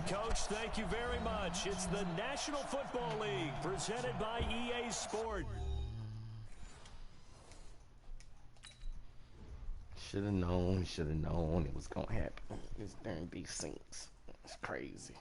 Coach. Thank you very much. It's the National Football League presented by EA Sport. Should have known it was going to happen. This during these scenes. It's crazy.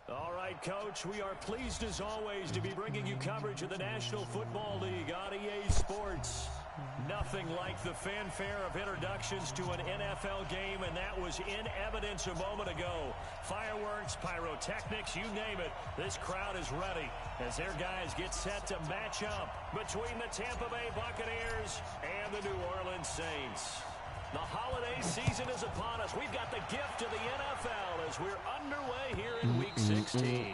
All right, Coach, we are pleased as always to be bringing you coverage of the National Football League on EA Sports. Nothing like the fanfare of introductions to an NFL game, and that was in evidence a moment ago. Fireworks, pyrotechnics, you name it. This crowd is ready as their guys get set to match up between the Tampa Bay Buccaneers and the New Orleans Saints. The holiday season is upon us. We've got the gift of the NFL as we're underway here in Week 16.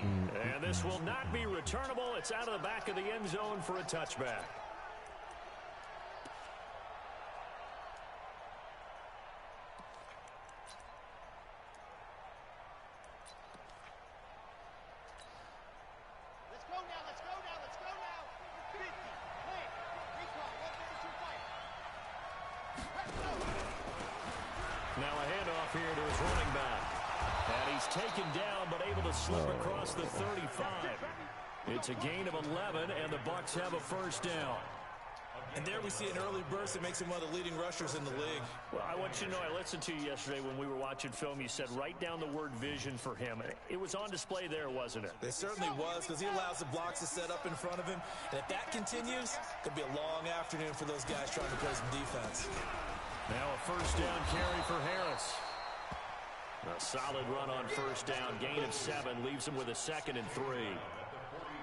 And this will not be returnable. It's out of the back of the end zone for a touchback. Now a handoff here to his running back. And he's taken down but able to slip across the 35. It's a gain of 11, and the Bucs have a first down. And there we see an early burst that makes him one of the leading rushers in the league. Well, I want you to know, I listened to you yesterday when we were watching film. You said write down the word vision for him. It was on display there, wasn't it? It certainly was, because he allows the blocks to set up in front of him. And if that continues, it could be a long afternoon for those guys trying to play some defense. Now a first down carry for Harris. A solid run on first down. Gain of 7 leaves him with a 2nd and 3.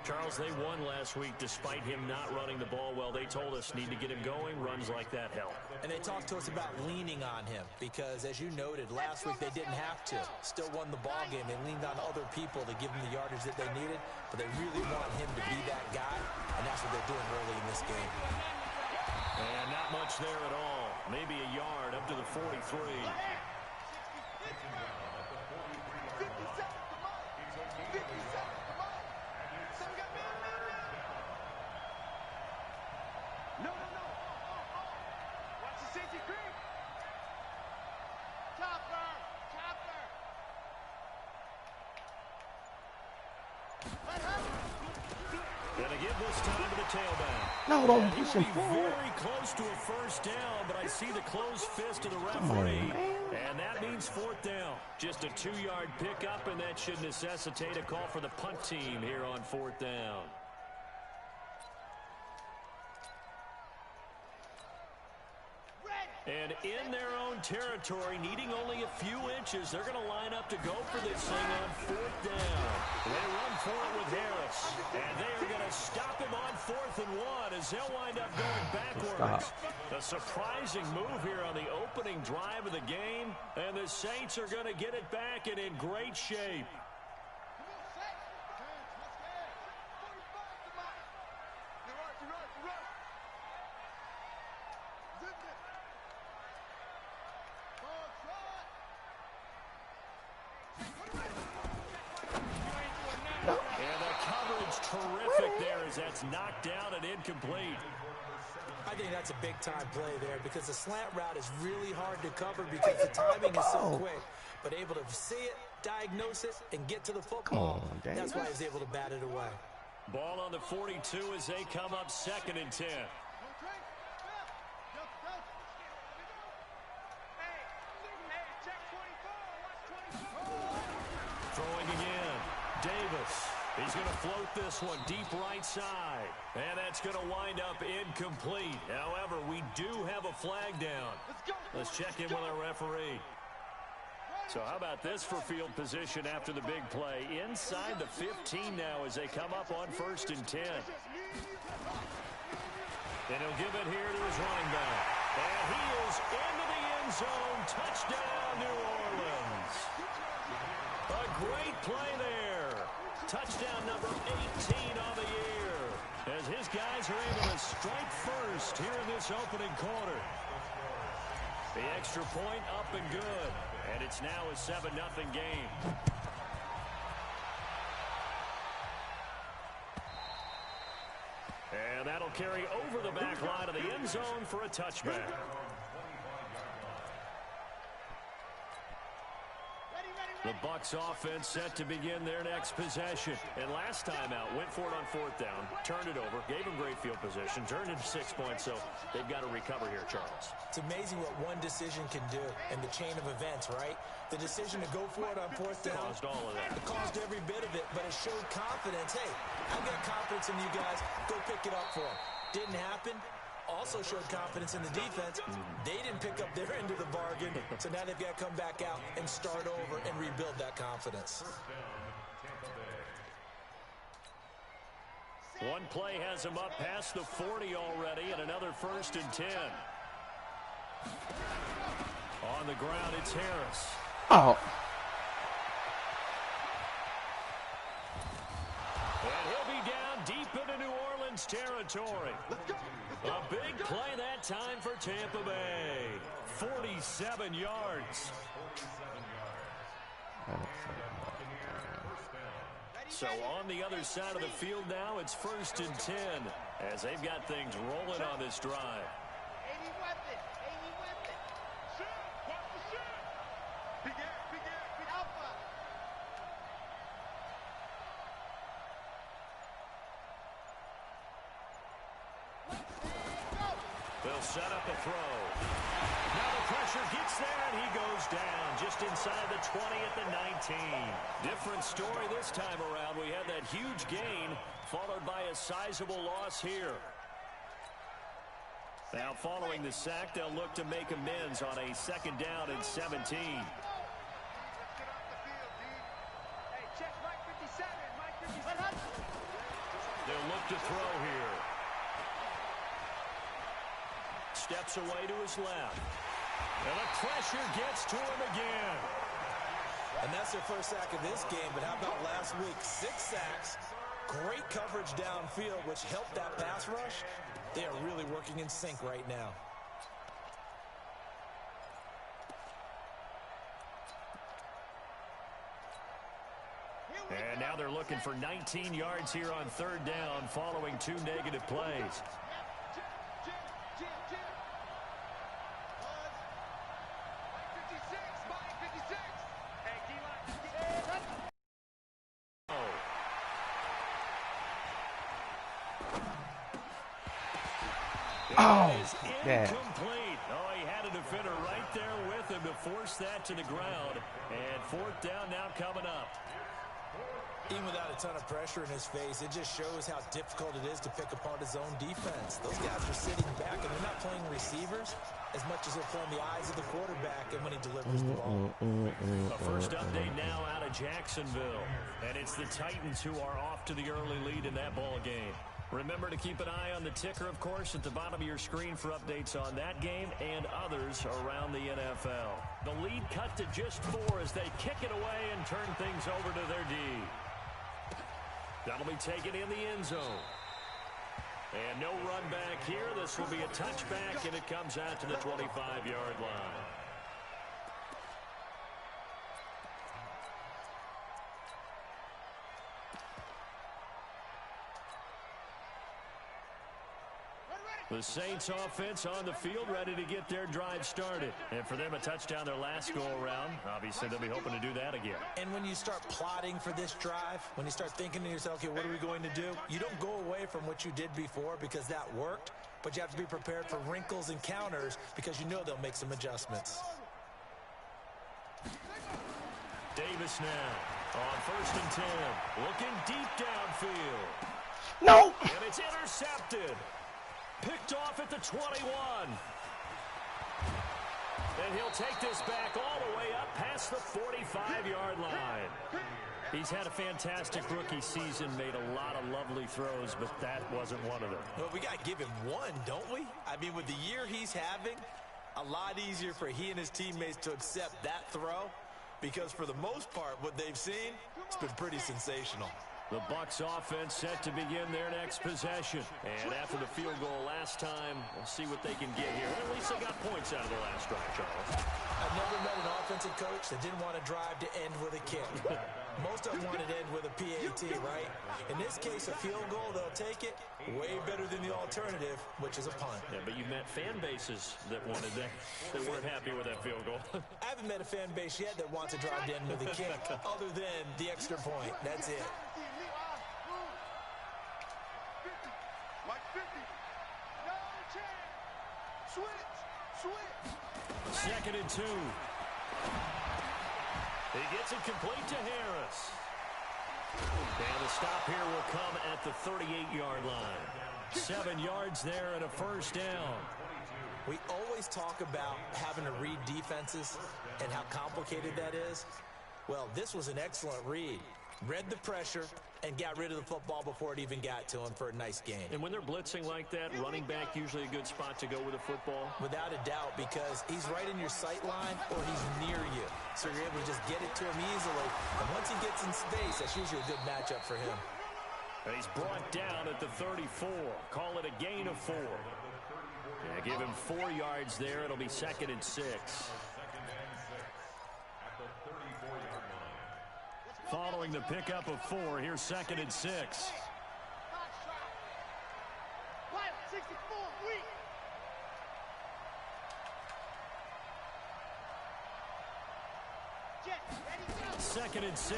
Charles, they won last week despite him not running the ball well. They told us need to get him going. Runs like that help. And they talked to us about leaning on him because, as you noted, last week they didn't have to. Still won the ball game. They leaned on other people to give them the yardage that they needed, but they really want him to be that guy, and that's what they're doing early in this game. And not much there at all. Maybe a yard up to the 43. Gonna give this time to the tailback. No, don't push him forward. Very close to a first down, but I see the closed fist of the referee. And that means 4th down. Just a 2-yard pickup, and that should necessitate a call for the punt team here on 4th down. And in their own territory, needing only a few inches, they're going to line up to go for this thing on 4th down. They run for it with Harris. And they are going to stop him on 4th and 1 as they'll wind up going backwards. A surprising move here on the opening drive of the game. And the Saints are going to get it back and in great shape. Terrific back there as that's knocked down and incomplete. I think that's a big-time play there because the slant route is really hard to cover because the timing is so quick. But able to see it, diagnose it, and get to the football. That's why he was able to bat it away. Ball on the 42 as they come up 2nd and 10. Throwing again. Davis. He's going to float this one deep right side. And that's going to wind up incomplete. However, we do have a flag down. Let's check in with our referee. So how about this for field position after the big play? Inside the 15 now as they come up on 1st and 10. And he'll give it here to his running back. And he is into the end zone. Touchdown, New Orleans. A great play there. Touchdown number 18 on the year. As his guys are able to strike first here in this opening quarter. The extra point up and good. And it's now a 7-0 game. And that'll carry over the back line of the end zone for a touchback. The Bucs offense set to begin their next possession. And last time out, went for it on 4th down, turned it over, gave them great field position, turned it to 6 points, so they've got to recover here, Charles. It's amazing what one decision can do in the chain of events, right? The decision to go for it on 4th down. Caused all of that. It caused every bit of it, but it showed confidence. Hey, I've got confidence in you guys. Go pick it up for them. Didn't happen. Also showed confidence in the defense. They didn't pick up their end of the bargain, so now they've got to come back out and start over and rebuild that confidence. One play has him up past the 40 already, and another 1st and 10. On the ground, it's Harris. Oh. And he'll be down deep into New Orleans territory. A big play that time for Tampa Bay. 47 yards. So on the other side of the field now, it's 1st and 10 as they've got things rolling on this drive. They'll set up a throw. Now the pressure gets there, and he goes down just inside the 20 at the 19. Different story this time around. We had that huge gain followed by a sizable loss here. Now following the sack, they'll look to make amends on a 2nd down and 17. They'll look to throw here. Steps away to his left. And the pressure gets to him again. And that's their first sack of this game, but how about last week? 6 sacks, great coverage downfield, which helped that pass rush. They are really working in sync right now. And now they're looking for 19 yards here on 3rd down following 2 negative plays. Oh, incomplete. Oh, he had a defender right there with him to force that to the ground. And 4th down now coming up. Even without a ton of pressure in his face, it just shows how difficult it is to pick apart his own defense. Those guys are sitting back, and they're not playing receivers as much as they're playing the eyes of the quarterback and when he delivers the ball. A first update now out of Jacksonville. And it's the Titans who are off to the early lead in that ball game. Remember to keep an eye on the ticker, of course, at the bottom of your screen for updates on that game and others around the NFL. The lead cut to just 4 as they kick it away and turn things over to their D. That'll be taken in the end zone. And no run back here. This will be a touchback, and it comes out to the 25-yard line. The Saints offense on the field, ready to get their drive started. And for them, a touchdown their last go-around. Obviously, they'll be hoping to do that again. And when you start plotting for this drive, when you start thinking to yourself, okay, what are we going to do? You don't go away from what you did before because that worked, but you have to be prepared for wrinkles and counters because you know they'll make some adjustments. Davis now on 1st and 10, looking deep downfield. No! And it's intercepted. Picked off at the 21. And he'll take this back all the way up past the 45-yard line. He's had a fantastic rookie season, made a lot of lovely throws, but that wasn't one of them. Well, we got to give him one, don't we? I mean, with the year he's having, a lot easier for he and his teammates to accept that throw because for the most part, what they've seen, it's been pretty sensational. The Bucs offense set to begin their next possession. And after the field goal last time, we'll see what they can get here. At least they got points out of the last drive, Charles. I've never met an offensive coach that didn't want to drive to end with a kick. Most of them wanted to end with a PAT, right? In this case, a field goal, they'll take it. Way better than the alternative, which is a punt. Yeah, but you met fan bases that wanted that, that weren't happy with that field goal. I haven't met a fan base yet that wants to drive to end with a kick, other than the extra point. That's it. 2nd and 2. He gets it complete to Harris. And the stop here will come at the 38-yard line. 7 yards there and a first down. We always talk about having to read defenses and how complicated that is. Well, this was an excellent read. Read the pressure and got rid of the football before it even got to him for a nice gain. And when they're blitzing like that, running back usually a good spot to go with a football? Without a doubt, because he's right in your sight line or he's near you. So you're able to just get it to him easily. And once he gets in space, that's usually a good matchup for him. And he's brought down at the 34. Call it a gain of 4. Yeah, give him 4 yards there. It'll be 2nd and 6. Following the pickup of 4, here's 2nd and 6. Second and 6.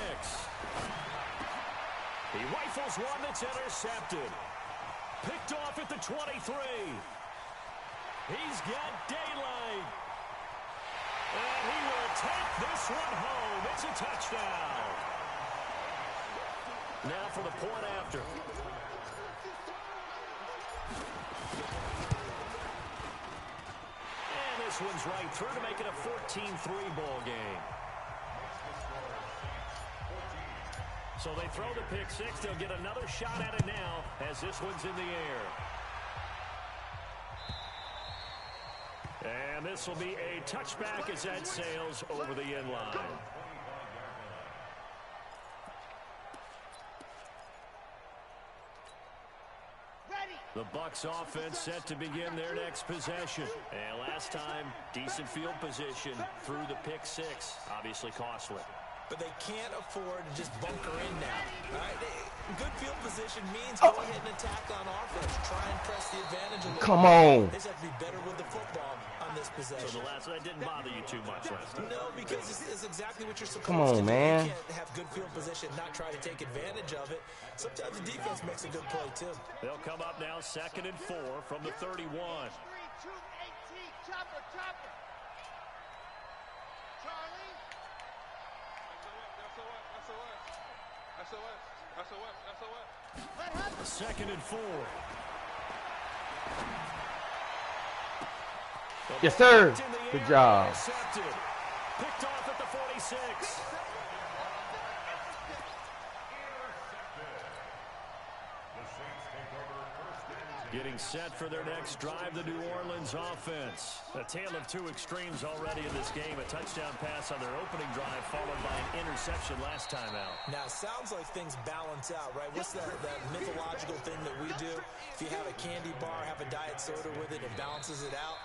He rifles one that's intercepted. Picked off at the 23. He's got daylight. And he will take this one home. It's a touchdown. Now for the point after. And this one's right through to make it a 14-3 ball game. So they throw the pick 6. They'll get another shot at it now as this one's in the air. And this will be a touchback as that sails over the end line. The Bucs offense set to begin their next possession. And last time, decent field position through the pick 6. Obviously costly. But they can't afford to just bunker in now. Right? Good field position means go ahead and attack on offense. Try and press the advantage a little. Come on. They just have to be better with the football on this possession. So that didn't bother you too much last time? No, because it's exactly what you're supposed Come on, to do. man. You can't have good field position, not try to take advantage of it. Sometimes the defense makes a good play, too. They'll come up now 2nd and 4 from the 31. 3, 2, 18, chopper. Charlie. SOS. 2nd and 4. Yes, sir. Good job. Picked off at the 46. Getting set for their next drive, the New Orleans offense. A tale of two extremes already in this game. A touchdown pass on their opening drive, followed by an interception last time out. Now, it sounds like things balance out, right? What's that mythological thing that we do? If you have a candy bar, have a diet soda with it, it balances it out.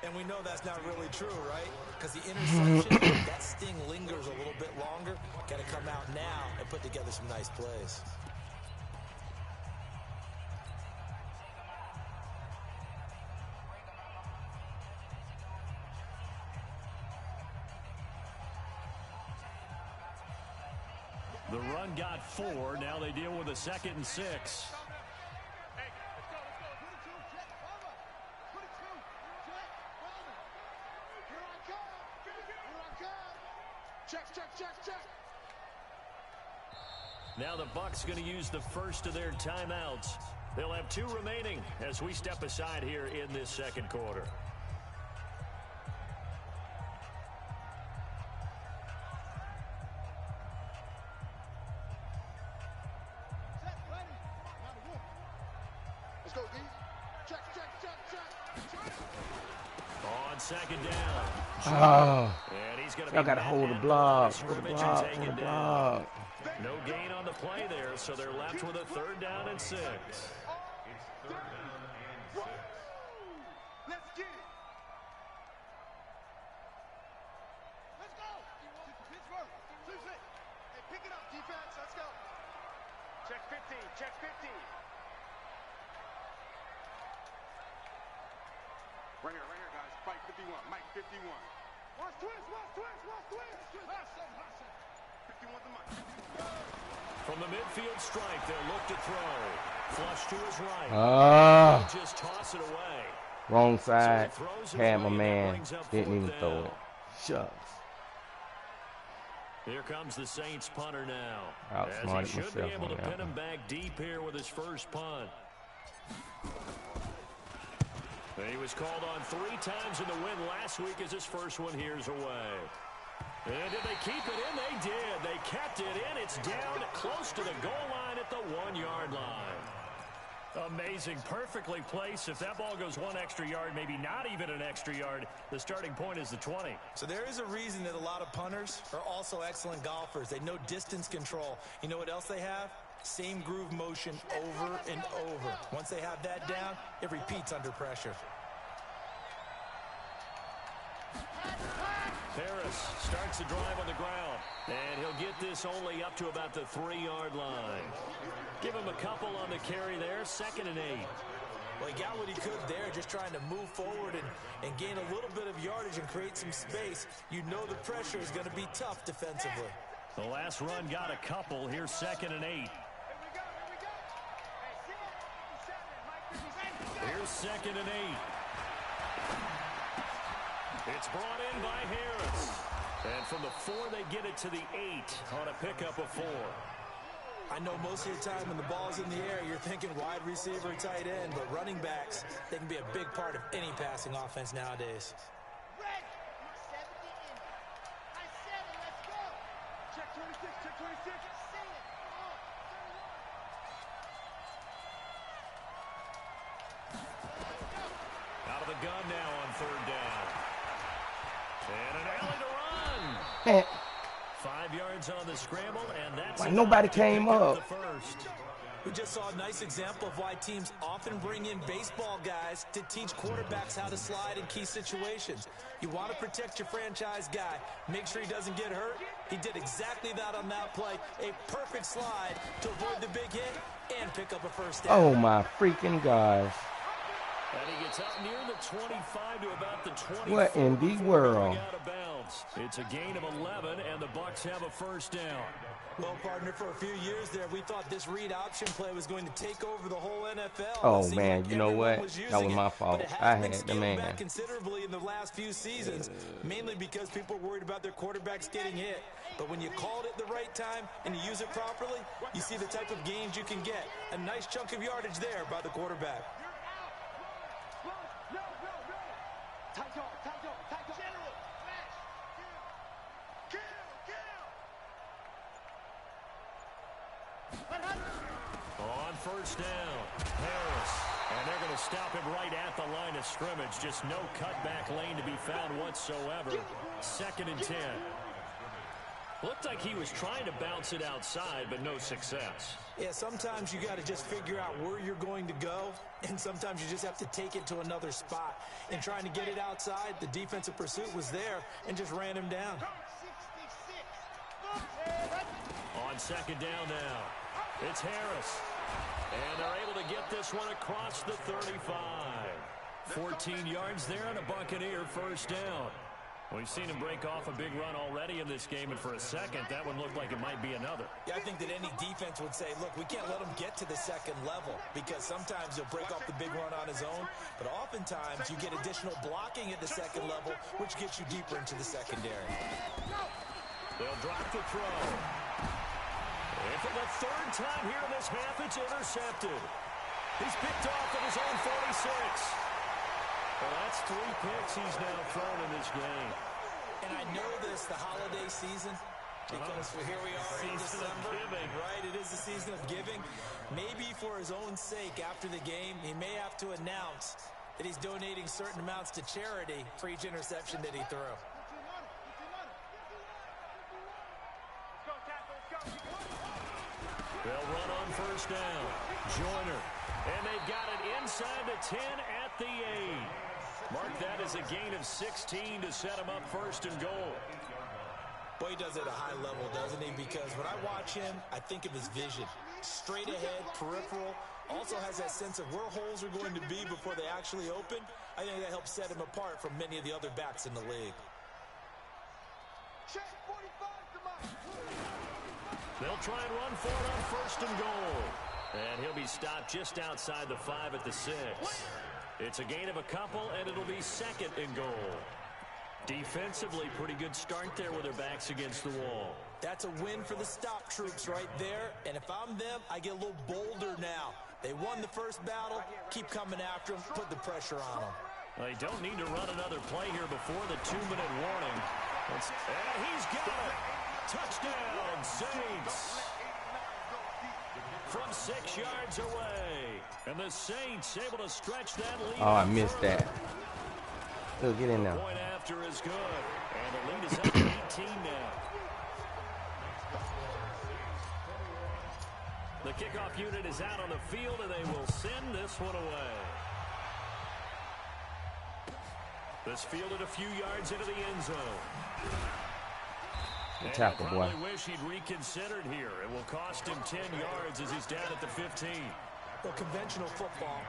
And we know that's not really true, right? Because the interception, that sting lingers a little bit longer. Got to come out now and put together some nice plays. run got 4. Now they deal with a 2nd and 6. Now the Bucs going to use the first of their timeouts. They'll have 2 remaining as we step aside here in this second quarter. Let's go, D. Check. On 2nd down. Oh, And he's going to y'all got to hold the block. Hold the block. Hold the block. No gain on the play there, so they're left with a 3rd down and 6. Let's get it. Let's go. Pittsburgh. Hey, pick it up, defense. Let's go. Check 15. Check 15. Right here, guys. Fight 51. Mike 51. Watch twist. 51 to Mike. From the midfield stripe, they'll look to throw. Flush to his right. He'll just toss it away. Wrong side. So he throws it Had my away, and that man. brings up Didn't 4th even throw down. it. Shucks. Here comes the Saints punter now. As Outsmarted he should be myself able on to that pin him one. back deep here with his first punt. He was called on 3 times in the win last week as his first one here's away. And did they keep it in? They did. They kept it in. It's down close to the goal line at the 1-yard line. Amazing. Perfectly placed. If that ball goes 1 extra yard, maybe not even an extra yard, the starting point is the 20. So there is a reason that a lot of punters are also excellent golfers. They know distance control. You know what else they have? Same groove motion over and over. Once they have that down, it repeats under pressure. Harris starts the drive on the ground, and he'll get this only up to about the 3-yard line. Give him a couple on the carry there, 2nd and 8. Well, he got what he could there, just trying to move forward and gain a little bit of yardage and create some space. You know the pressure is going to be tough defensively. The last run got a couple. Here's 2nd and 8. Here's 2nd and 8. It's brought in by Harris. And from the 4, they get it to the 8 on a pickup of 4. I know most of the time when the ball's in the air, you're thinking wide receiver, tight end, but running backs, they can be a big part of any passing offense nowadays. Check 26. Out of the gun now on 3rd down. And an alley to run. Man, 5 yards on the scramble, and that's like nobody came up. the first. We just saw a nice example of why teams often bring in baseball guys to teach quarterbacks how to slide in key situations. You want to protect your franchise guy. Make sure he doesn't get hurt. He did exactly that on that play. A perfect slide to avoid the big hit and pick up a first down. Oh, my freaking gosh. And he gets up near the 25 to about the 20. What in the world? Out of bounds. It's a gain of 11, and the Bucs have a first down. Well, partner, for a few years there, we thought this read option play was going to take over the whole NFL. Oh, man, you know what? That was my fault. I had the man. Back considerably in the last few seasons, mainly because people were worried about their quarterbacks getting hit. But when you called it the right time and you use it properly, you see the type of gains you can get. A nice chunk of yardage there by the quarterback. On first down, Harris. And they're going to stop him right at the line of scrimmage. Just no cutback lane to be found whatsoever. 2nd and 10. Looked like he was trying to bounce it outside, but no success. Yeah, sometimes you got to just figure out where you're going to go, and sometimes you just have to take it to another spot. In trying to get it outside, the defensive pursuit was there and just ran him down. On 2nd down now, it's Harris. And they're able to get this one across the 35. 14 yards there and a Buccaneer first down. We've seen him break off a big run already in this game, and for a second, that one looked like it might be another. Yeah, I think that any defense would say, look, we can't let him get to the second level because sometimes he'll break off the big run on his own, but oftentimes you get additional blocking at the second level, which gets you deeper into the secondary. They'll drop the throw. And for the third time here in this half, it's intercepted. He's picked off at his own 46. Well, that's 3 picks he's now thrown in this game. And I know this, the holiday season, because here we are in December. Right, it is the season of giving. Maybe for his own sake, after the game, he may have to announce that he's donating certain amounts to charity for each interception that he threw. They'll run on first down. Joyner. And they've got it inside the 10 at the 8. Mark that as a gain of 16 to set him up first and goal. Boy, he does it at a high level, doesn't he? Because when I watch him, I think of his vision. Straight ahead, peripheral. Also has that sense of where holes are going to be before they actually open. I think that helps set him apart from many of the other backs in the league. They'll try and run for it on first and goal. And he'll be stopped just outside the 5 at the 6. It's a gain of a couple, and it'll be second and goal. Defensively, pretty good start there with their backs against the wall. That's a win for the stop troops right there. And if I'm them, I get a little bolder now. They won the first battle. Keep coming after them. Put the pressure on them. They don't need to run another play here before the 2-minute warning. And he's got it. Touchdown, Saints. From 6 yards away. And the Saints able to stretch that lead. Oh, I missed that. Still get in there. Point after is good. And the lead is up to 18 now. The kickoff unit is out on the field, and they will send this one away. This fielded a few yards into the end zone. Good tackle, boy. I wish he'd reconsidered here. It will cost him 10 yards as he's down at the 15. Well, conventional football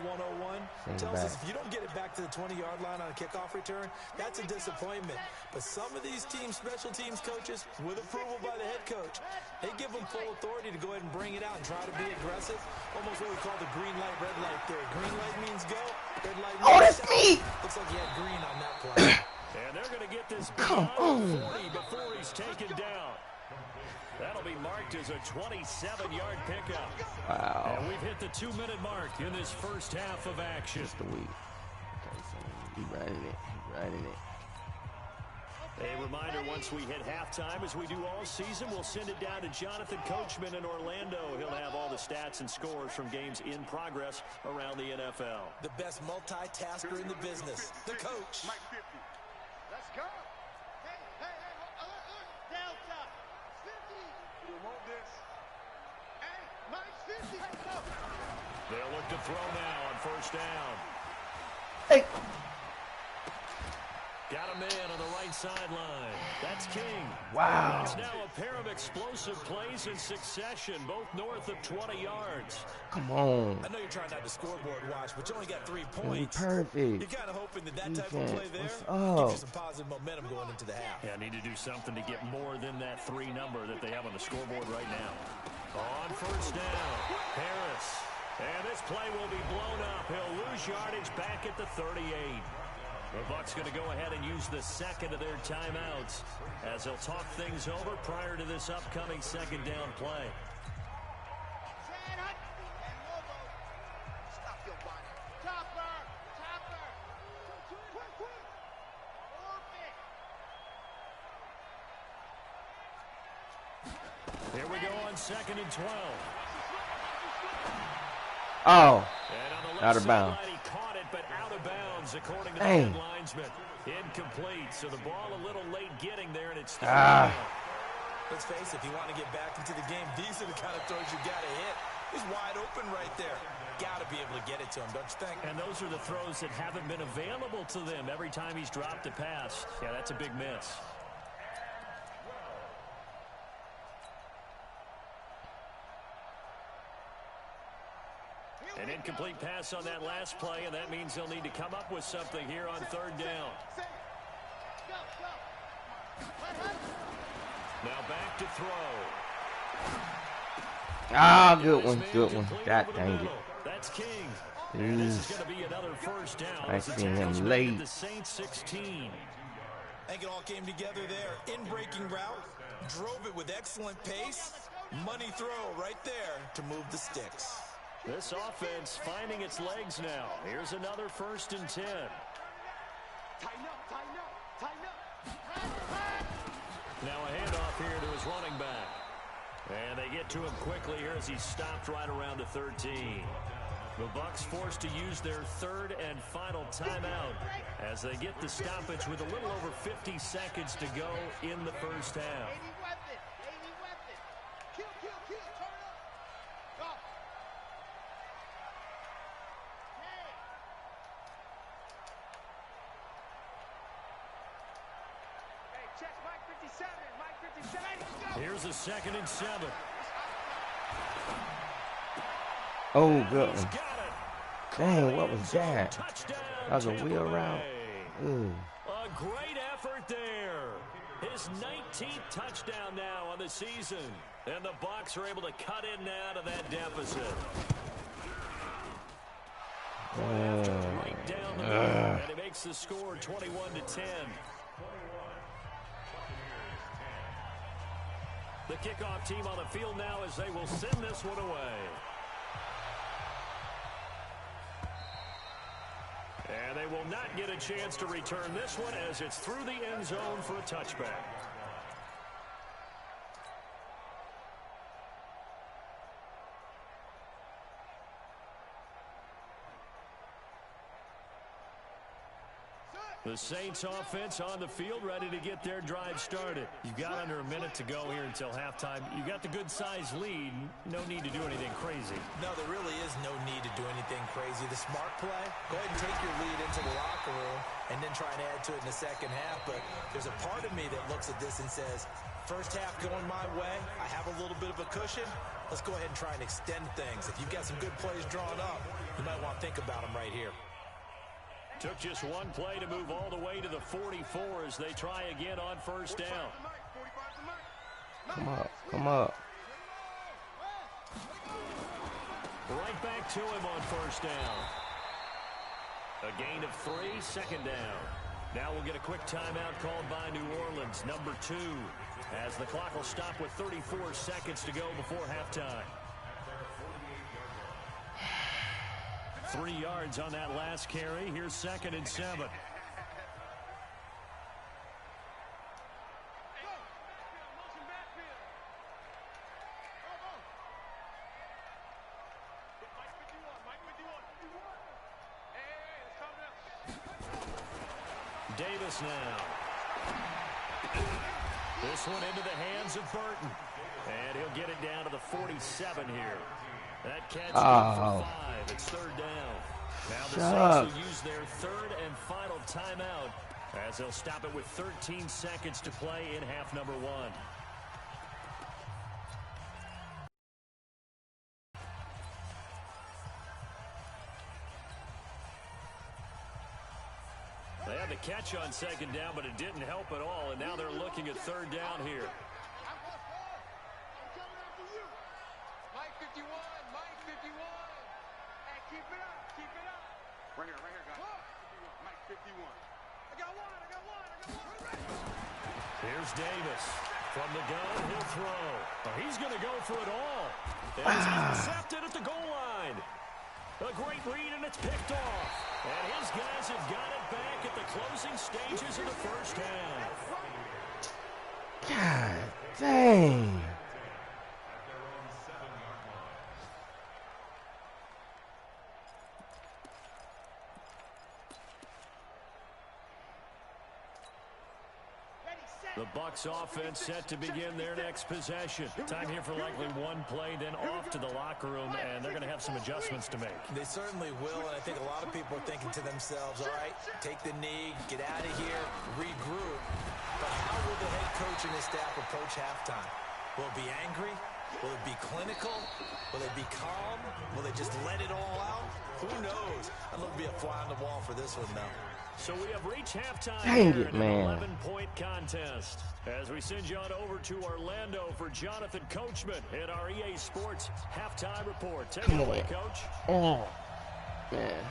101, tells us if you don't get it back to the 20-yard line on a kickoff return, that's a disappointment. But some of these teams, special teams coaches, with approval by the head coach, they give them full authority to go ahead and bring it out and try to be aggressive. Almost what we call the green light, red light theory. Green light means go, red light means that's me! Looks like he had green on that play. And they're going to get this beyond 40 before he's taken down. That'll be marked as a 27-yard pickup. Wow. And we've hit the 2-minute mark in this first half of action. Just a week. Okay, so he riding it. He riding it. A reminder, once we hit halftime, as we do all season, we'll send it down to Jonathan Coachman in Orlando. He'll have all the stats and scores from games in progress around the NFL. The best multitasker in the business, the coach. Mike 50. Let's go. Hey, Delta. 50. You want this? Hey, Mike 50. Let's go. They'll look to throw now on first down. Hey. Got a man on the right sideline. That's King. Wow. That's now a pair of explosive plays in succession, both north of 20 yards. Come on. I know you're trying not to scoreboard watch, but you only got 3 points. Perfect. You're kind of hoping that type of play there gives you some positive momentum going into the half. Yeah, need to do something to get more than that 3 number that they have on the scoreboard right now. On first down, Harris. And this play will be blown up. He'll lose yardage back at the 38. The Bucs going to go ahead and use the second of their timeouts as they'll talk things over prior to this upcoming second down play. Here we go on 2nd and 12. Oh, And on the out of bounds. Side, he caught it, but out of bounds, according to the head linesman. Incomplete, so the ball a little late getting there, and it's still down. Let's face it, if you want to get back into the game, these are the kind of throws you got to hit. He's wide open right there. Got to be able to get it to him, don't you think? And those are the throws that haven't been available to them every time he's dropped a pass. Yeah, that's a big miss. An incomplete pass on that last play, and that means they'll need to come up with something here on 3rd down. Now back to throw. Ah, good one, good one. God dang it. That's King. And this is going to be another first down. I seen him late. The Saints 16. I think it all came together there. In-breaking route, drove it with excellent pace. Money throw right there to move the sticks. This offense finding its legs now. Here's another 1st and 10. Now a handoff here to his running back. And they get to him quickly here as he's stopped right around the 13. The Bucs forced to use their 3rd and final timeout as they get the stoppage with a little over 50 seconds to go in the first half. Here's a 2nd and 7. Oh, good one. Dang, what was that? That was a wheel route. Ooh. A great effort there. His 19th touchdown now on the season. And the Bucs are able to cut in now to that deficit. After right down the middle, and it makes the score 21-10. The kickoff team on the field now as they will send this one away. And they will not get a chance to return this one as it's through the end zone for a touchback. The Saints offense on the field ready to get their drive started. You've got under a minute to go here until halftime. You got the good size lead. No need to do anything crazy. No, there really is no need to do anything crazy. The smart play, go ahead and take your lead into the locker room and then try and add to it in the second half. But there's a part of me that looks at this and says, first half going my way, I have a little bit of a cushion. Let's go ahead and try and extend things. If you've got some good plays drawn up, you might want to think about them right here. Took just one play to move all the way to the 44 as they try again on first down. Come up, come up. Right back to him on first down. A gain of 3, 2nd down. Now we'll get a quick timeout called by New Orleans, number 2, as the clock will stop with 34 seconds to go before halftime. 3 yards on that last carry. Here's 2nd and 7. Davis now. This one into the hands of Burton. And he'll get it down to the 47 here. That catch for 5. It's 3rd down. Now the Saints will use their 3rd and final timeout as they'll stop it with 13 seconds to play in half number 1. They had the catch on 2nd down, but it didn't help at all, and now they're looking at 3rd down here. Right here, guys. 51. Mike, 51. I got one. Here's Davis. From the gun, he'll throw. Oh, he's going to go for it all. And he's intercepted at the goal line. A great read, and it's picked off. And his guys have got it back at the closing stages of the first half. God dang. The Bucs offense set to begin their next possession. Time here for likely one play, then off to the locker room, and they're going to have some adjustments to make. They certainly will, and I think a lot of people are thinking to themselves, all right, take the knee, get out of here, regroup. But how will the head coach and his staff approach halftime? Will it be angry? Will it be clinical? Will they be calm? Will they just let it all out? Who knows? I'd love to be a fly on the wall for this one, though. So we have reached halftime Dang here it, in an man. 11-point contest. As we send you on over to Orlando for Jonathan Coachman in our EA Sports halftime report. Take it away, Coach. Oh, man.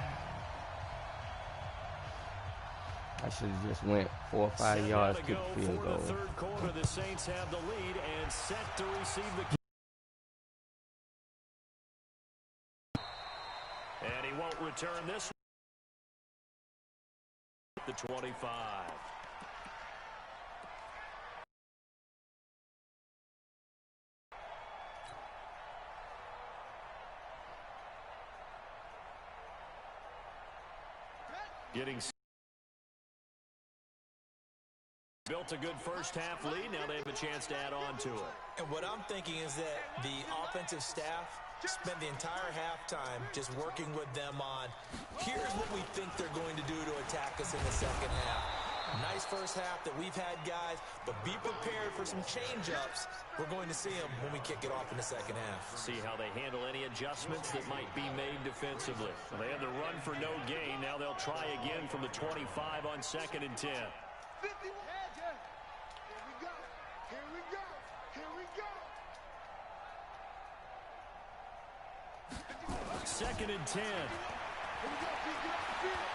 I should have just went 4 or 5 yards, kick the field goal. For the third quarter, the Saints have the lead and set to receive the. And he won't return this. The 25. Getting built a good first half lead. Now they have a chance to add on to it. And what I'm thinking is that the offensive staff spend the entire halftime just working with them on, here's what we think they're going to do to attack us in the second half. Nice first half that we've had, guys, but be prepared for some change-ups. We're going to see them when we kick it off in the second half. See how they handle any adjustments that might be made defensively. Well, they had the run for no gain. Now they'll try again from the 25 on 2nd and 10. 50. Here we go. Here we go. Here we go. 2nd and 10. Here we go. Please get off the field.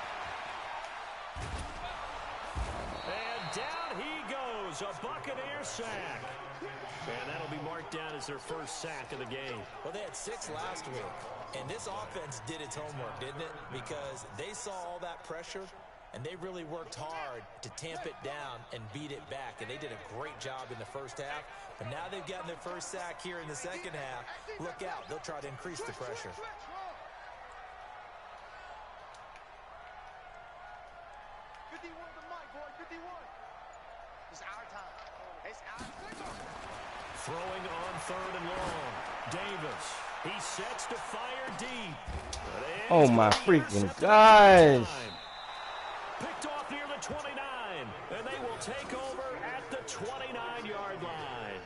And down he goes. A Buccaneer sack. And that'll be marked down as their first sack of the game. Well, they had 6 last week, and this offense did its homework, didn't it? Because they saw all that pressure, and they really worked hard to tamp it down and beat it back, and they did a great job in the first half. But now they've gotten their first sack here in the second half. Look out. They'll try to increase the pressure. 51 the mic, boy. 51. It's our time. It's our time. Throwing on 3rd and long. Davis. He sets to fire deep. Oh, my freaking gosh. Picked off near the 29. And they will take over at the 29-yard line.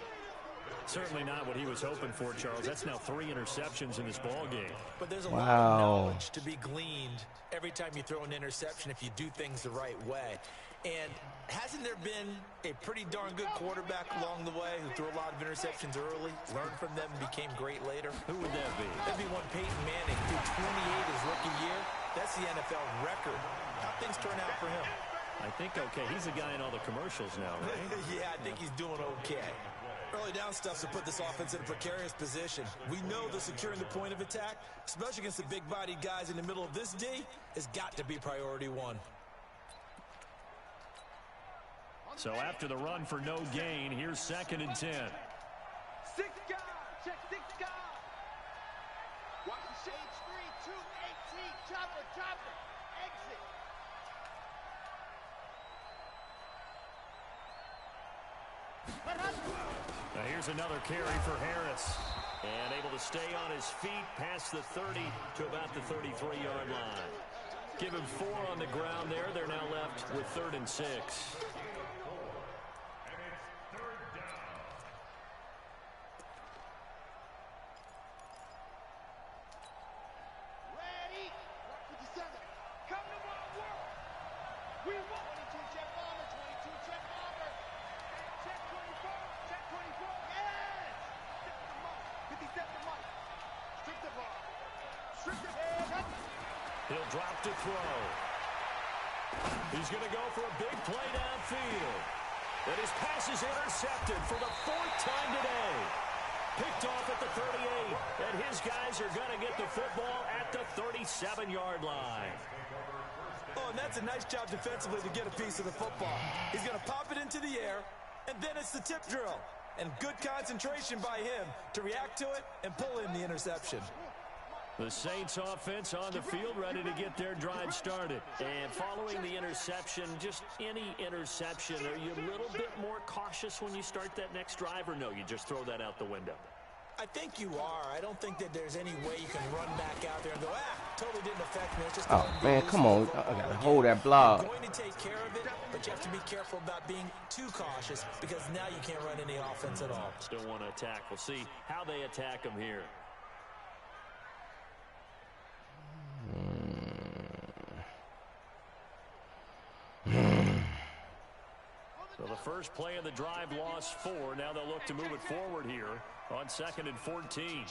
Certainly not what he was hoping for, Charles. That's now 3 interceptions in this ball game. But there's a lot of knowledge to be gleaned every time you throw an interception if you do things the right way. And hasn't there been a pretty darn good quarterback along the way who threw a lot of interceptions early, learned from them, and became great later? Who would that be? That'd be one Peyton Manning, threw 28 his rookie year. That's the NFL record. How'd things turn out for him? I think okay. He's the guy in all the commercials now, right? Yeah, I think he's doing okay. Early down stuff to put this offense in a precarious position. We know that securing the point of attack, especially against the big-bodied guys in the middle of this D, has got to be priority 1. So after the run for no gain, here's 2nd and 10. 6 guys. Check 6 guys. Watch the shades 3, 2, 18. Chopper. Exit. Now here's another carry for Harris. And able to stay on his feet past the 30 to about the 33-yard line. Give him 4 on the ground there. They're now left with 3rd and 6. Ready. 57. Come to my work. We want 22 check bomber. 22 check bomber. Check 24. Check 24. Yes. 57 the mic. Strip the ball. Strip the ball. He'll drop to throw. He's going to go for a big play downfield. And his pass is intercepted for the 4th time today. Picked off at the 38. And his guys are going to get the football at the 37-yard line. Oh, and that's a nice job defensively to get a piece of the football. He's going to pop it into the air, and then it's the tip drill. And good concentration by him to react to it and pull in the interception. The Saints offense on the field ready to get their drive started. And following the interception, just any interception, are you a little bit more cautious when you start that next drive, or no, you just throw that out the window? I think you are. I don't think that there's any way you can run back out there and go, totally didn't affect me. It's just man, come on. I got to hold that block. You're going to take care of it, but you have to be careful about being too cautious because now you can't run any offense at all. Still want to attack. We'll see how they attack them here. first play of the drive lost 4. Now they'll look to move it forward here on 2nd and 14.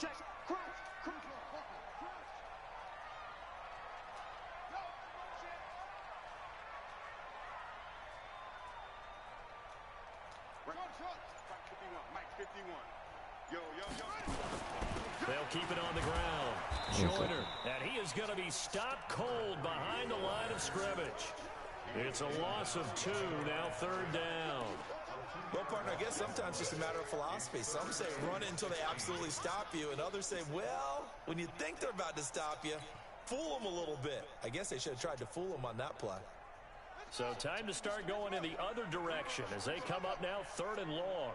They'll keep it on the ground. Joyner, and he is going to be stopped cold behind the line of scrimmage. It's a loss of 2, now 3rd down. Well, partner, I guess sometimes it's just a matter of philosophy. Some say run it until they absolutely stop you, and others say, well, when you think they're about to stop you, fool them a little bit. I guess they should have tried to fool them on that play. So time to start going in the other direction as they come up now 3rd and long.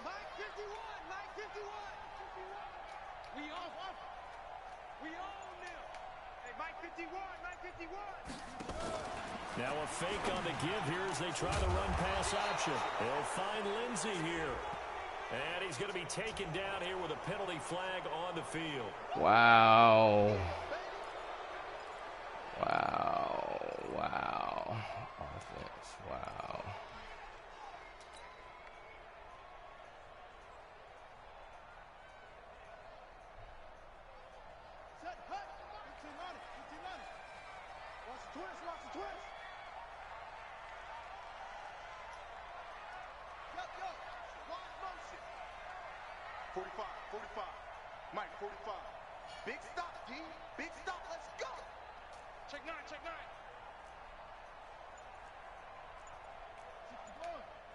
Mike 51. We own them. Hey, Mike 51. Now a fake on the give here as they try the run pass option. They'll find Lindsey here. And he's going to be taken down here with a penalty flag on the field. Wow. Offense, wow. Set, hut. 15 on it. Watch the twist. Yo. Watch motion. 45. Mike, 45. Big stop, D. Big stop. Let's go. Check 9. 61.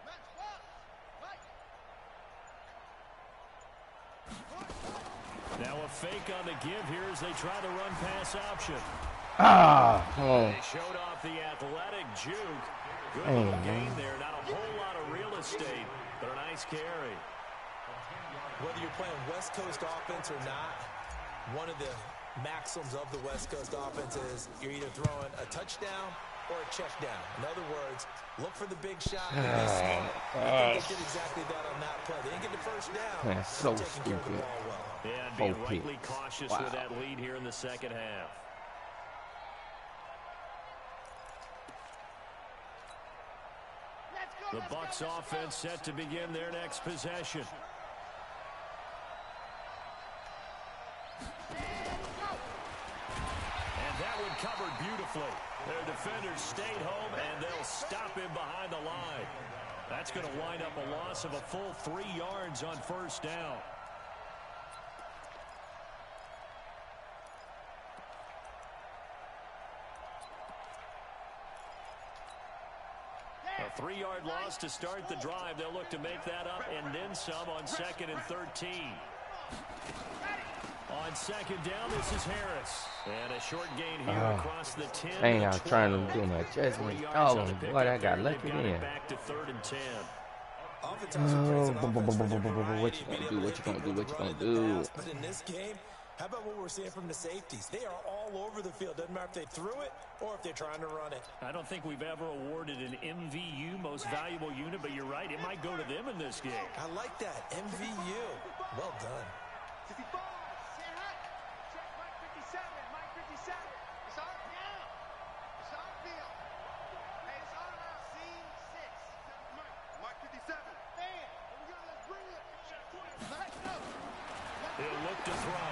Match box. Mike. Now a fake on the give here as they try the run pass option. They showed off the athletic juke. Good little gain there. Not a whole lot of real estate, but a nice carry. Whether you're playing West Coast offense or not, one of the maxims of the West Coast offense is you're either throwing a touchdown or a check down. In other words, look for the big shot and be smart. I think they did exactly that on that play. They didn't get the first down. Man, so taking care of the stupid. ball well. Yeah, and being rightly cautious with that lead here in the second half. The Bucs offense set to begin their next possession. And that one covered beautifully. Their defenders stayed home, and they'll stop him behind the line. That's going to wind up a loss of a full 3 yards on 1st down. A 3-yard loss to start the drive. They'll look to make that up and then some on 2nd and 13. On 2nd down, this is Harris. And a short gain here across the 10. Dang, I was trying to do my adjustment. Oh, boy, I got lucky there. Back to 3rd and 10. What you gonna do? But in this game, how about what we're seeing from the safeties? They are all over the field. Doesn't matter if they threw it or if they're trying to run it. I don't think we've ever awarded an MVU, most valuable unit, but you're right. It might go to them in this game. I like that. MVU. Well done. 55. Check Mike 57. It's on now. It's on field. Hey, it's on now. Scene 6. Mike 57. Man, let's bring it. Let's go. He'll look to throw.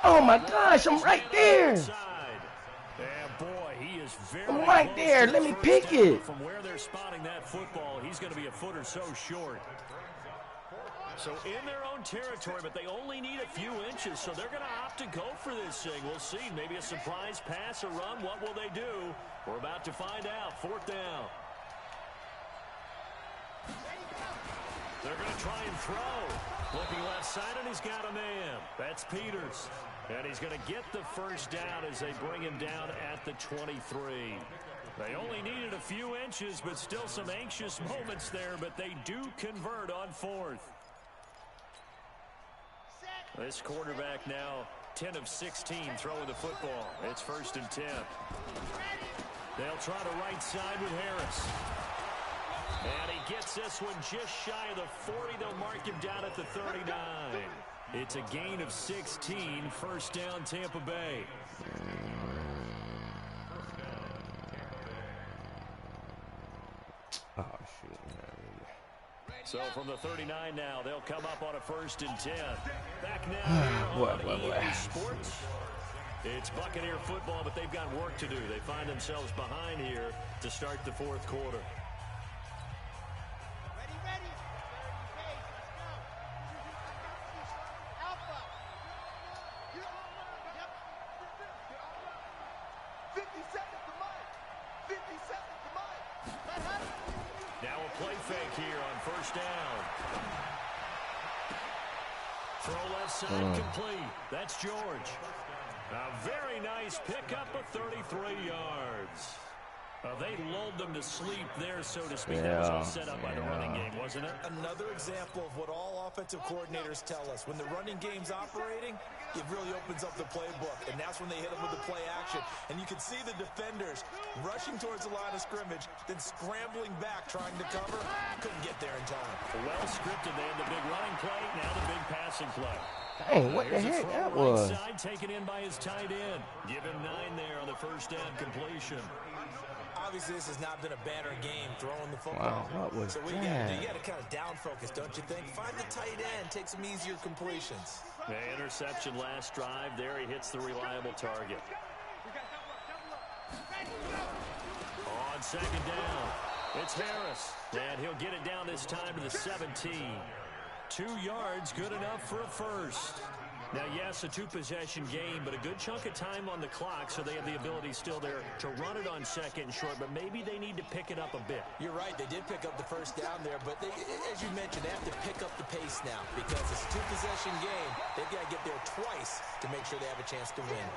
Oh my gosh, I'm right there. And boy, he is very I'm right there. Let me pick it. From where they're spotting that football, he's going to be a foot or so short. So in their own territory, but they only need a few inches, so they're going to opt to go for this thing. We'll see. Maybe a surprise pass or run. What will they do? We're about to find out. 4th down. They're going to try and throw. Looking left side, and he's got a man. That's Peters. And he's going to get the 1st down as they bring him down at the 23. They only needed a few inches, but still some anxious moments there, but they do convert on 4th. This quarterback now 10 of 16 throwing the football. It's 1st and 10. They'll try the right side with Harris. And he gets this one just shy of the 40. They'll mark him down at the 39. It's a gain of 16. 1st down, Tampa Bay. So from the 39 now, they'll come up on a 1st and 10. Back now on EA Sports. It's Buccaneer football, but they've got work to do. They find themselves behind here to start the 4th quarter. Ready. Let's go. Alpha. Yep. 50 seconds to Mike. 50 seconds to Mike. Now a play fake here on 1st down. Throw left side complete. That's George. A very nice pickup of 33 yards. They lulled them to sleep there, so to speak. That was all set up by the running game, wasn't it? Another example of what all offensive coordinators tell us. When the running game's operating, it really opens up the playbook, and that's when they hit them with the play action. And you can see the defenders rushing towards the line of scrimmage, then scrambling back, trying to cover. Couldn't get there in time. Well scripted. They had the big running play, now the big passing play. Dang, what the heck that was? Right side taken in by his tight end. Give him 9 there on the 1st down completion. Obviously, this has not been a banner game throwing the football. Wow, what was so you got to kind of down focus, don't you think? Find the tight end, take some easier completions. The interception last drive. There he hits the reliable target. On 2nd down, it's Harris. And he'll get it down this time to the 17. 2 yards, good enough for a 1st. Now, yes, a 2-possession game, but a good chunk of time on the clock, so they have the ability still there to run it on 2nd and short, but maybe they need to pick it up a bit. You're right. They did pick up the 1st down there, but they, as you mentioned, they have to pick up the pace now because it's a 2-possession game. They've got to get there twice to make sure they have a chance to win.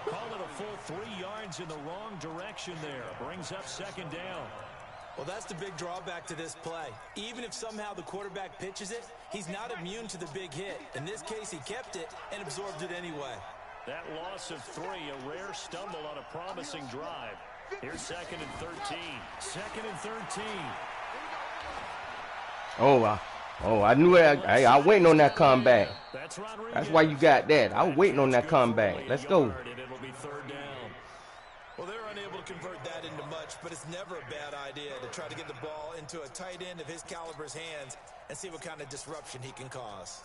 Call it a full 3 yards in the wrong direction there. Brings up 2nd down. Well, that's the big drawback to this play. Even if somehow the quarterback pitches it, he's not immune to the big hit. In this case, he kept it and absorbed it anyway. That loss of 3, a rare stumble on a promising drive. Here's 2nd and 13. 2nd and 13. I knew it. I was waiting on that comeback. That's why you got that. I was waiting on that comeback. Let's go. It'll be 3rd down. Well, they're unable to convert that into much, but it's never a bad idea to try to get the ball into a tight end of his caliber's hands and see what kind of disruption he can cause.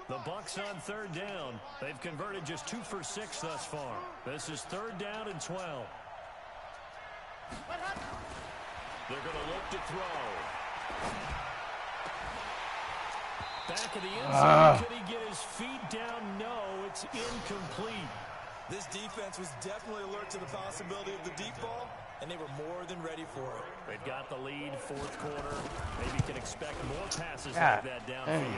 The Bucs on 3rd down. They've converted just 2 for 6 thus far. This is 3rd down and 12. They're going to look to throw. Back of the end zone. Could he get his feet down? No, it's incomplete. This defense was definitely alert to the possibility of the deep ball, and they were more than ready for it. They've got the lead, 4th quarter. Maybe you can expect more passes like that downfield.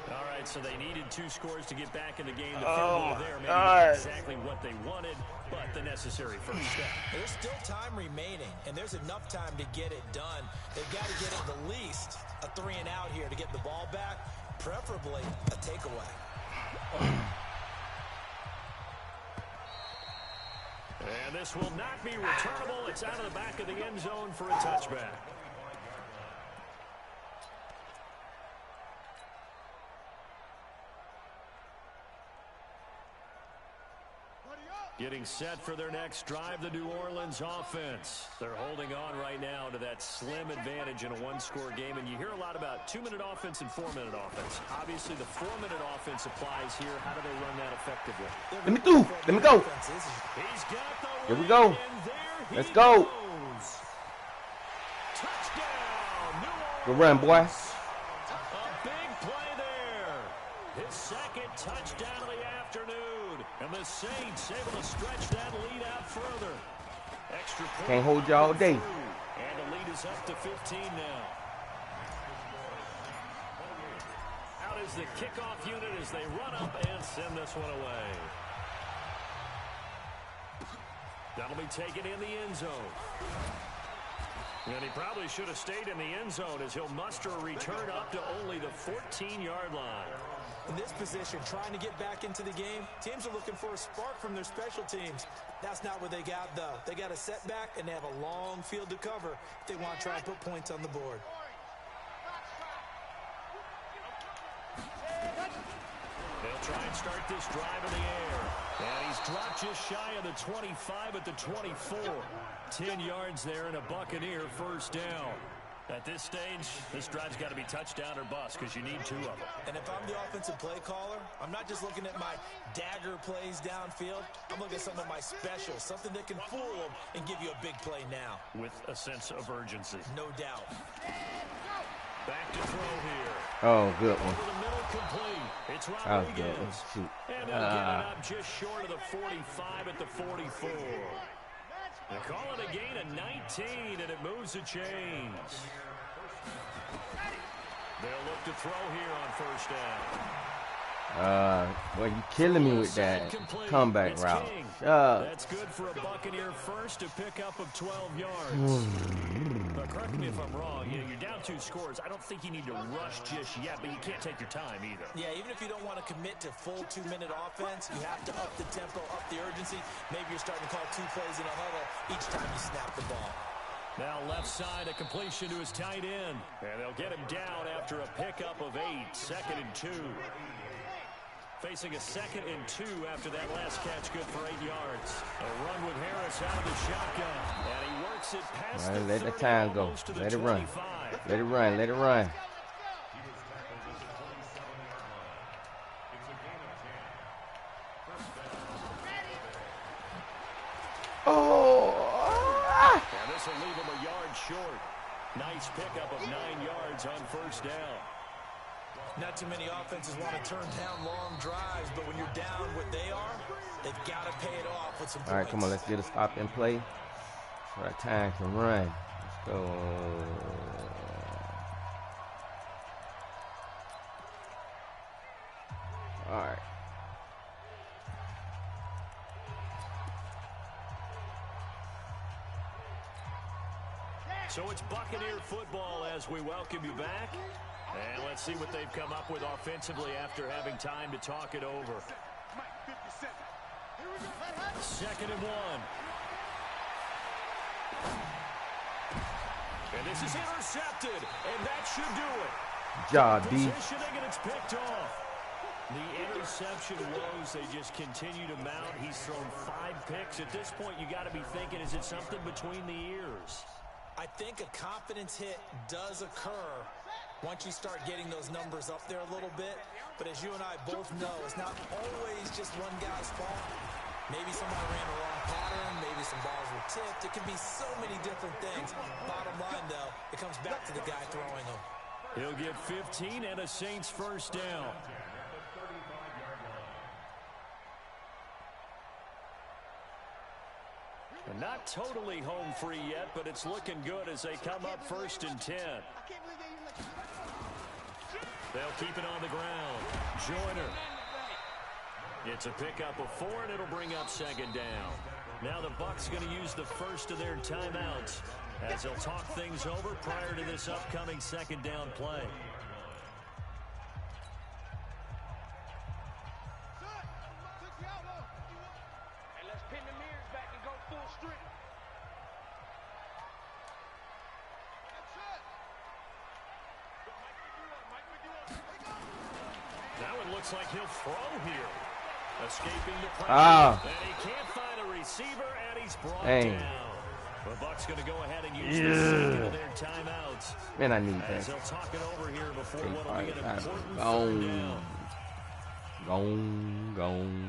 All right, so they needed 2 scores to get back in the game. The field goal there, maybe not exactly what they wanted, but the necessary first step. There's still time remaining, and there's enough time to get it done. They've got to get at the least a 3-and-out here to get the ball back, preferably a takeaway. And this will not be returnable. It's out of the back of the end zone for a touchback. Getting set for their next drive, the New Orleans offense. They're holding on right now to that slim advantage in a 1-score game. And you hear a lot about 2-minute offense and 4-minute offense. Obviously, the 4-minute offense applies here. How do they run that effectively? Let me through. Let me go. He's got the Here we go. Let's go. Touchdown, New Orleans. Good run, boy. A big play there. His 2nd touchdown of the afternoon. And the Saints able to stretch that lead out further. Extra point. Can't hold you all day. And the lead is up to 15 now. Out is the kickoff unit as they run up and send this one away. That'll be taken in the end zone. And he probably should have stayed in the end zone as he'll muster a return up to only the 14-yard line. In this position, trying to get back into the game, teams are looking for a spark from their special teams. That's not what they got, though. They got a setback, and they have a long field to cover if they want to try and put points on the board. They'll try and start this drive in the air. And he's dropped just shy of the 25 at the 24. 10 yards there and a Buccaneer first down. At this stage, this drive's got to be touchdown or bust because you need 2 of them. And if I'm the offensive play caller, I'm not just looking at my dagger plays downfield. I'm looking at some of my specials, something that can fool them and give you a big play now. With a sense of urgency. No doubt. Back to throw here. Oh, good one. Over the middle complete. It's That was good. Rodriguez. Shoot. And they'll get it up just short of the 45 at the 44. They call it a gain of 19, and it moves the chains. They'll look to throw here on first down. Well, you killing me with that comeback route. That's good for a Buccaneer first, a pickup of 12 yards. But correct me if I'm wrong. You know, you're down 2 scores. I don't think you need to rush just yet, but you can't take your time either. Yeah, even if you don't want to commit to full 2-minute offense, you have to up the tempo, up the urgency. Maybe you're starting to call 2 plays in a huddle each time you snap the ball. Now left side, a completion to his tight end. And they'll get him down after a pickup of 8, 2nd and 2. Facing a 2nd and 2 after that last catch, good for 8 yards. A run with Harris out of the shotgun. And he works it past the 30, let the time go. Let it run. 25. Let it run. Let it run. Oh! And this will leave him a yard short. Nice pickup of 9 yards on first down. Not too many offenses want to turn down long drives, but when you're down what they are, they've got to pay it off with some points. All right, come on, let's get a stop and play. So our time can run. Let's go. All right. So it's Buccaneer football as we welcome you back. And let's see what they've come up with offensively after having time to talk it over. 2nd and 1. And this is intercepted, and that should do it. Job, D. Positioning, and it's picked off. The interception woes, they just continue to mount. He's thrown 5 picks. At this point, you got to be thinking, is it something between the ears? I think a confidence hit does occur once you start getting those numbers up there a little bit. But as you and I both know, it's not always just one guy's fault. Maybe somebody ran a wrong pattern. Maybe some balls were tipped. It can be so many different things. Bottom line, though, it comes back to the guy throwing them. He'll get 15 and a Saints first down. Not totally home free yet, but it's looking good as they come up 1st and 10. They'll keep it on the ground. Joyner. It's a pickup of 4, and it'll bring up 2nd down. Now the Bucs going to use the first of their timeouts as they'll talk things over prior to this upcoming 2nd down play. Looks like he'll throw here. Escaping the pressure. And he can't find a receiver, and he's brought down. The Bucs going to go ahead and use the 2nd of their timeouts. Man, I need as that. they'll talk it over here before what will be an important 3rd down. Gone.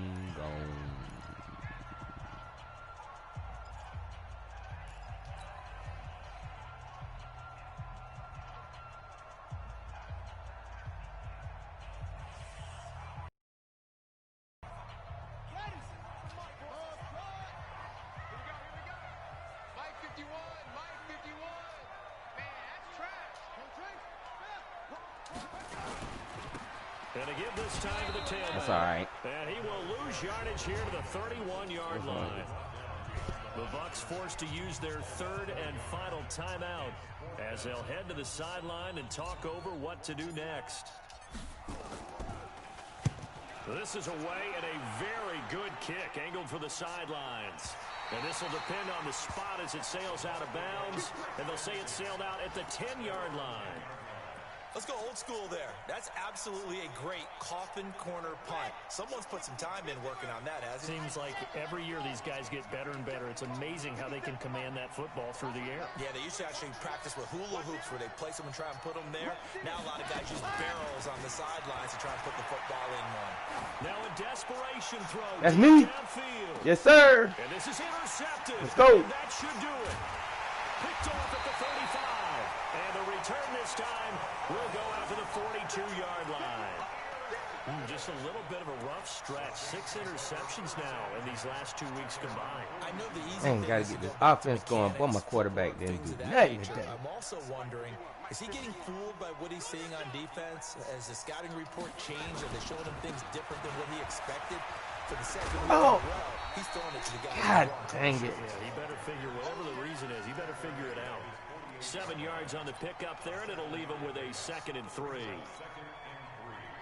And to give this time to the tailback. That's all right. And he will lose yardage here to the 31-yard line. The Bucs forced to use their 3rd and final timeout as they'll head to the sideline and talk over what to do next. This is away and a very good kick angled for the sidelines. And this will depend on the spot as it sails out of bounds. And they'll say it sailed out at the 10-yard line. Let's go old school there. That's absolutely a great coffin corner punt. Someone's put some time in working on that, hasn't it? Seems like every year these guys get better and better. It's amazing how they can command that football through the air. Yeah, they used to actually practice with hula hoops where they place them and try and put them there. Now a lot of guys use barrels on the sidelines to try and put the football in one. Now a desperation throw. That's me. Downfield. Yes, sir. And this is intercepted. Let's go. And that should do it. Picked off at the 35. And the return this time will go out to the 42-yard line. Just a little bit of a rough stretch. 6 interceptions now in these last 2 weeks combined. I know the easy Man, gotta get this offense going. Boy, my quarterback didn't do nothing today. I'm also wondering, is he getting fooled by what he's seeing on defense? Has the scouting report changed? Are they showing him things different than what he expected? For the second week in a row, he's throwing it to the guy. God dang it. Yeah, he better figure, whatever the reason is, he better figure it out. 7 yards on the pickup there, and it'll leave him with a 2nd and 3.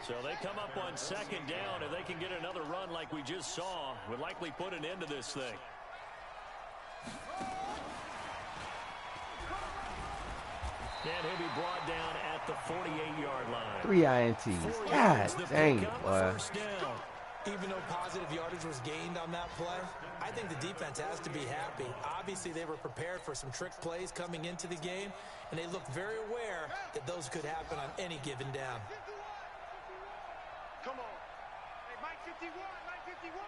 So they come up on 2nd down. If they can get another run like we just saw, would likely put an end to this thing. And he'll be brought down at the 48-yard line. 3 INTs. God dang it, boy. Even though positive yardage was gained on that play, I think the defense has to be happy. Obviously, they were prepared for some trick plays coming into the game, and they looked very aware that those could happen on any given down. Come on. Hey, Mike 51, Mike 51.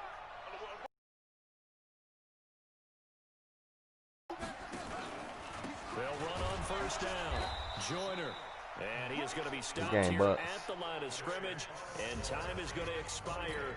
They'll run on 1st down. Joyner. And he is going to be stopped Game, here Bucs. at the line of scrimmage, and time is going to expire.